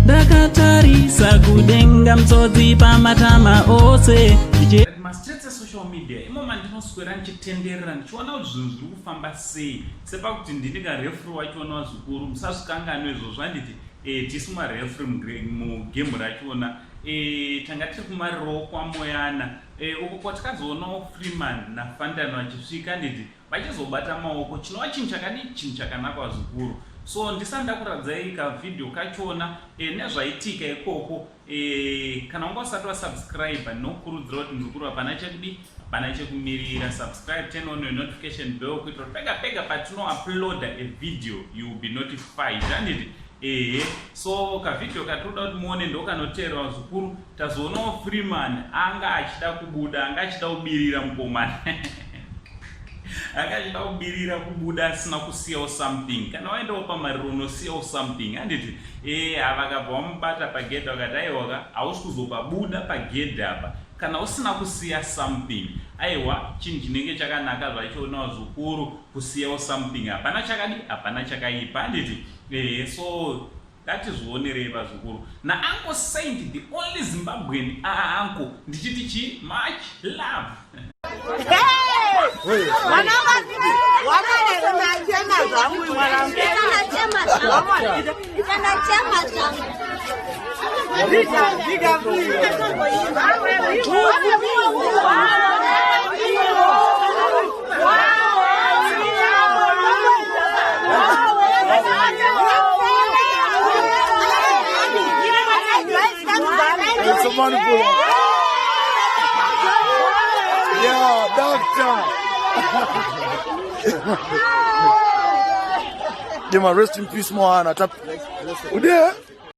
Dakatarisa kudenga mtsotsi pamatama ose. Masitetse social media imoma ndinoswera ndichitenderera ndichiona kuti zvinhu zviri kufamba sei sepakuti ndini karefuri wachiona zvikuru musazvikanganwe izvozvo anditi tisi marefuri mugemu rachiona tanga tiri kumarirawo kwamoyana uko kwatikazoonawo Freeman naFandani vachisvika nditi vachizobata maoko chinova chinhu chakadii chinhu chakanaka zvikuru. So ndisanda kuradzai ka video kachona nezvaitika ikoko kana unga usati wasubscribe nokurudzira kuti ndikuru hapana chekudi hapana chekumirira subscribe turn on your notification bell kuitira pega pega patino uploada a video you will be notified anditi so ka video katoda kuti muone ndo kanoteerwa zvikuru tazoonawo Freeman anga achida kubuda anga achida kubirira mukomana akachida kubirira kubuda asina kusiyawo something kana waendawo pamariro unosiyawo something anditi vakabva vamubata pagedha vakati aiwa hausi kuzopabuda pagedha apa kana usina kusiya something aiwa chinhu chinenge chakanaka zvachionawo zvikuru kusiyawo something hapana chakadi hapana chakaipa anditi so ngatizvionerei pazvikuru naUncle Saint the only Zimbabwean uncle ndichiti chi much love. It's a wonderful one. Yeah, doctor. Give my rest in peace, Moana. Ude.